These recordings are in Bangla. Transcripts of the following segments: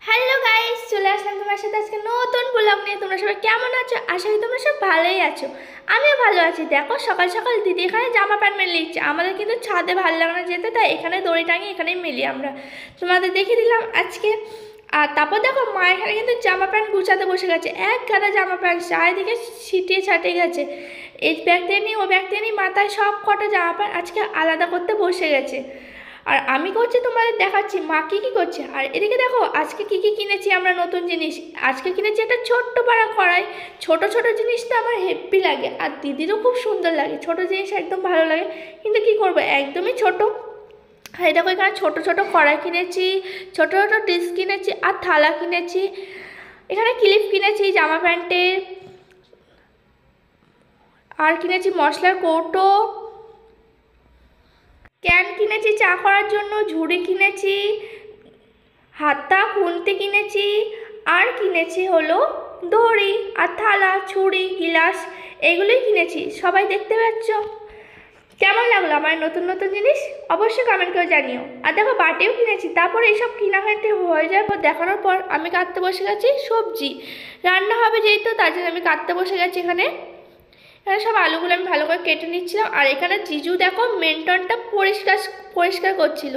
হ্যালো গাইস, চলে আসলাম তোমার সাথে আজকে নতুন ব্লগ নিয়ে। তোমরা সবাই কেমন আছো? আশা করি তোমরা সব ভালোই আছো। আমিও ভালো আছি। দেখো সকাল সকাল দিদি এখানে জামা প্যান্ট মেলে দিচ্ছে। আমাদের কিন্তু ছাদে ভালো লাগে না যেতে, তাই এখানে দড়ি টাঙিয়ে এখানেই মেলি আমরা। তোমাদের দেখিয়ে দিলাম আজকে। আর তারপর দেখো মা এখানে কিন্তু জামা প্যান্ট গুছাতে বসে গেছে। এক গাদা জামা প্যান্ট চারিদিকে ছিটিয়ে ছাটিয়ে গেছে। এই ব্যাগ দিয়ে নিই, ও ব্যাগ দিয়ে নিই, মাথায় সব কটা জামা প্যান্ট আজকে আলাদা করতে বসে গেছে। আর আমি করছি তোমাদের দেখাচ্ছি মা কী কী করছে। আর এদিকে দেখো আজকে কী কী কিনেছি আমরা নতুন জিনিস। আজকে কিনেছি একটা ছোট্ট পাড়া কড়াই। ছোট ছোট জিনিসটা আমার হেব্বি লাগে, আর দিদিরও খুব সুন্দর লাগে। ছোট জিনিস একদম ভালো লাগে, কিন্তু কি করবো একদমই ছোট। এই দেখো এখানে ছোট ছোট কড়াই কিনেছি, ছোট ছোট ডিশ কিনেছি, আর থালা কিনেছি। এখানে ক্লিপ কিনেছি জামা প্যান্টের, আর কিনেছি মশলার কৌটো, ক্যান কিনেছি চা করার জন্য, ঝুড়ি কিনেছি, হাতা খুন্তি কিনেছি, আর কিনেছি হলো দড়ি আর থালা ছুরি গিলাস, এগুলোই কিনেছি। সবাই দেখতে পাচ্ছ। কেমন লাগলো আমার নতুন নতুন জিনিস? অবশ্যই কমেন্ট করে জানিও। আর দেখো বাটিও কিনেছি। তারপর এইসব কেনাকাটি হয়ে যাওয়ার পর দেখানোর পর আমি কাটতে বসে গেছি সবজি। রান্না হবে যেহেতু, তার জন্য আমি কাটতে বসে গেছি। এখানে সব আলুগুলো আমি ভালো করে কেটে নিচ্ছিলাম। আর এখানে জিজু দেখো মেন্টনটা পরিষ্কার পরিষ্কার করছিল।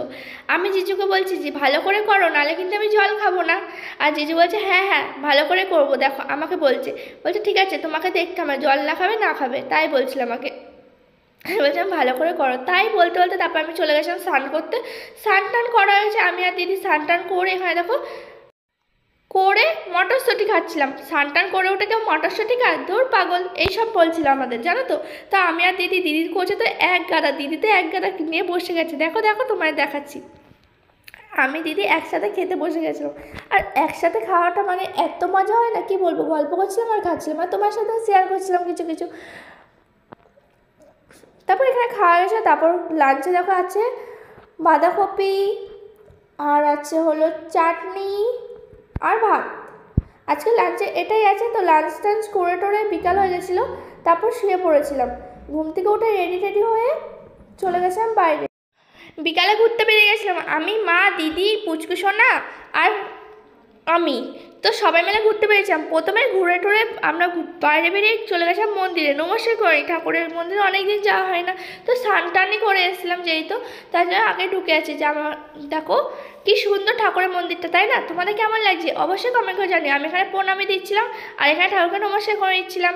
আমি জিজুকে বলছি যে ভালো করে করো, নাহলে কিন্তু আমি জল খাবো না। আর জিজু বলছে হ্যাঁ হ্যাঁ ভালো করে করবো। দেখো আমাকে বলছে ঠিক আছে তোমাকে দেখতে হবে, জল না খাবে না খাবে, তাই বলছিল আমাকে। বলছিলাম ভালো করে করো, তাই বলতে বলতে তারপর আমি চলে গেছিলাম স্নান করতে। স্নান টান করা হয়েছে, আমি আর দিদি স্নান টান করে এখানে দেখো করে মটরশুঁটি খাচ্ছিলাম। স্নান করে উঠে কেউ মটরশুঁটি খায়? ধুর পাগল, এইসব বলছিল আমাদের, জানো তো। তা আমি আর দিদির কোচে তো এক গাদা, দিদিতে এক গাদা নিয়ে বসে গেছে। দেখো দেখো তোমায় দেখাচ্ছি। আমি দিদি একসাথে খেতে বসে গেছিলাম। আর একসাথে খাওয়াটা মানে এত মজা হয় না, কি বলবো। গল্প করছিলাম আর খাচ্ছিলাম, আর তোমার সাথে শেয়ার করছিলাম কিছু কিছু। তারপর এখানে খাওয়া গেছে। তারপর লাঞ্চে দেখো আছে বাঁধাকপি, আর আছে হলো চাটনি আর ভাত। আজকে লাঞ্চে এটাই আছে। তো লাঞ্চ টাঞ্চ করে টোরে বিকাল হয়ে গেছিলো। তারপর শুয়ে পড়েছিলাম। ঘুম থেকে উঠে রেডি টেডি হয়ে চলে গেছিলাম বাইরে। বিকালে ঘুরতে বেরিয়ে গেছিলাম আমি, মা, দিদি, পুচকু সোনা আর আমি। তো সবাই মিলে ঘুরতে বেরিয়েছিলাম। প্রথমে ঘুরে টুরে আমরা বাইরে বেরিয়ে চলে গেছিলাম মন্দিরে। নমস্কার করি, ঠাকুরের মন্দিরে অনেকদিন যাওয়া হয় না, তো স্নান টানই করে এসেছিলাম যেহেতু, তার জন্য আগে ঢুকে আছে। যে আমার দেখো কি সুন্দর ঠাকুরের মন্দিরটা, তাই না? তোমাদের কেমন লাগছে অবশ্যই কমেন্ট করে জানিও। আমি এখানে প্রণামী দিচ্ছিলাম, আর এখানে ঠাকুরকে নমস্কার করে দিচ্ছিলাম।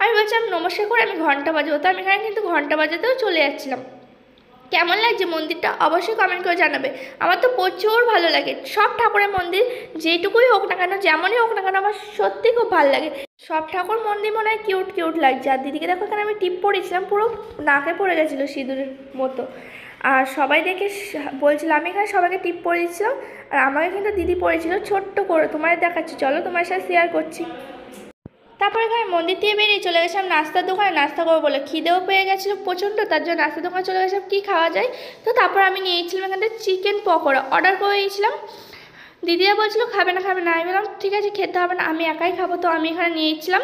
আমি বলছিলাম নমস্কার করে আমি ঘন্টা বাজাবো, তো আমি এখানে কিন্তু ঘন্টা বাজাতেও চলে যাচ্ছিলাম। কেমন লাগছে মন্দিরটা অবশ্যই কমেন্ট করে জানাবে। আমার তো প্রচুর ভালো লাগে সব ঠাকুরের মন্দির, যেটুকুই হোক না কেন, যেমনই হোক না কেন, আমার সত্যি খুব ভালো লাগে। সব ঠাকুর মন্দির মনে হয় কিউট কিউট লাগছে। আর দিদিকে দেখো এখানে আমি টিপ পরেছিলাম, পুরো নাকে পড়ে গেছিলো সিঁদুরের মতো। আর সবাই দেখে বলছিল, আমি এখানে সবাইকে টিপ পরে দিচ্ছিলাম। আর আমাকে কিন্তু দিদি পড়েছিল ছোট্ট করে। তোমায় দেখাচ্ছি, চলো তোমার সাথে শেয়ার করছি। তারপর এখানে মন্দির থেকে বেরিয়ে চলে গেছিলাম নাস্তার দোকানে। নাস্তা করবো বলে খিদেও পেয়ে গেছিলো প্রচণ্ড, তার জন্য নাস্তার দোকানে চলে গেছিলাম কী খাওয়া যায়। তো তারপর আমি নিয়েছিলাম এখান থেকে চিকেন পকোড়া অর্ডার করে দিয়েছিলাম। দিদিরা বলছিল খাবে না খাবে না, আমি বললাম ঠিক আছে খেতে হবে না, আমি একাই খাবো। তো আমি এখানে নিয়েছিলাম।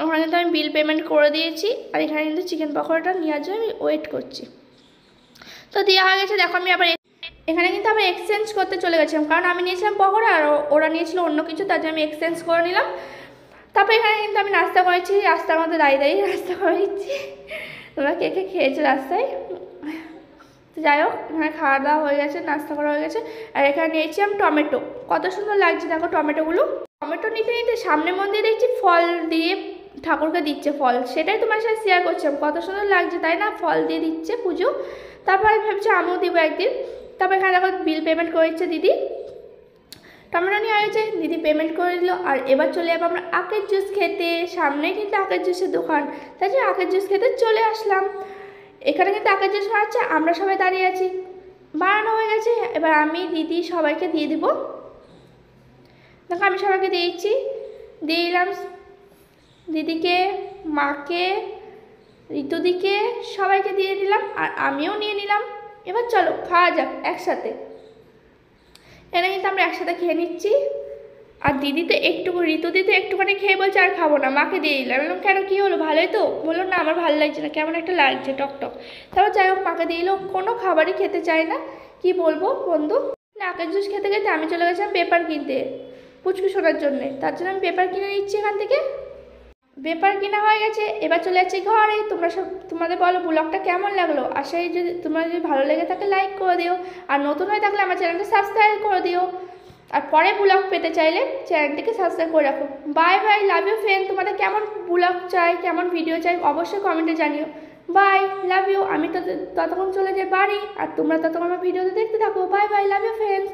ওখানে কিন্তু আমি বিল পেমেন্ট করে দিয়েছি। আর এখানে কিন্তু চিকেন পকোড়াটা নেওয়ার জন্য আমি ওয়েট করছি। তো দেওয়া হয়ে গেছে। দেখো আমি আবার এখানে কিন্তু আবার এক্সচেঞ্জ করতে চলে গেছিলাম, কারণ আমি নিয়েছিলাম পকোড়া আর ওরা নিয়েছিল অন্য কিছু, তার জন্য আমি এক্সচেঞ্জ করে নিলাম। তারপর এখানে কিন্তু আমি নাস্তা করেছি, রাস্তার মধ্যে দাঁড়িয়ে দাঁড়িয়ে নাস্তা করে দিচ্ছি। তোমরা কে কে খেয়েছো রাস্তায়? তো যাই হোক, এখানে খাওয়া দাওয়া হয়ে গেছে, নাস্তা করা হয়ে গেছে। আর এখানে নিয়েছি আমি টমেটো। কত সুন্দর লাগছে দেখো টমেটোগুলো। টমেটো নিতে নিতে সামনে মন্দিরে দেখছি ফল দিয়ে ঠাকুরকে দিচ্ছে ফল, সেটাই তোমার সাথে শেয়ার করছিলাম। কত সুন্দর লাগছে তাই না, ফল দিয়ে দিচ্ছে পুজো। তারপর আমি ভাবছি আমিও দিব একদিন। তারপর এখানে দেখো বিল পেমেন্ট করে দিচ্ছে দিদি। টমেটো নিয়ে হয়েছে, দিদি পেমেন্ট করে দিল। আর এবার চলে যাবো আমরা আখের জুস খেতে। সামনেই কিন্তু আখের জুসের দোকান, তাই জন্য আখের জুস খেতে চলে আসলাম। এখানে কিন্তু আখের জুস বানাচ্ছে, আমরা সবাই দাঁড়িয়ে আছি। বানানো হয়ে গেছে, এবার আমি দিদি সবাইকে দিয়ে দিব। দেখো আমি সবাইকে দিয়েছি, দিয়ে দিলাম দিদিকে, মাকে, ঋতুদিকে, সবাইকে দিয়ে দিলাম। আর আমিও নিয়ে নিলাম। এবার চলো খাওয়া যাক একসাথে। এখানে কিন্তু আমরা একসাথে খেয়ে নিচ্ছি। আর দিদি তো একটুকু, ঋতুদি তো একটুখানি খেয়ে বলছে আর খাবো না, মাকে দিয়ে দিলাম। বললাম কেন কী হলো, ভালোই তো? বললো না আমার ভালো লাগছে না, কেমন একটা লাগছে টক টক। তারপর যাই হোক মাকে দিয়ে দিল। কোনো খাবারই খেতে চায় না, কি বলবো বন্ধু। নাকের জুস খেতে খেতে আমি চলে গেছিলাম পেপার কিনতে পুচকু শোনার জন্যে, তার জন্য আমি পেপার কিনে নিচ্ছি এখান থেকে। পেপার কেনা হয়ে গেছে, এবার চলে যাচ্ছি ঘরে। তোমরা সব তোমাদের বলো ব্লগটা কেমন লাগলো। আশাই যদি তোমরা যদি ভালো লেগে থাকে লাইক করে দিও, আর নতুন হয়ে থাকলে আমার চ্যানেলটা সাবস্ক্রাইব করে দিও, আর পরে ব্লগ পেতে চাইলে চ্যানেলটিকে সাবস্ক্রাইব করে রাখো। Bye bye, love you friend. তোমাদের কেমন ব্লগ চাই, কেমন ভিডিও চাই অবশ্যই কমেন্টে জানিও। Bye, love you. আমি ততক্ষণ চলে যাই বাড়ি, আর তোমরা ততক্ষণ আমার ভিডিওতে দেখতে থাকো। Bye bye, love you friends.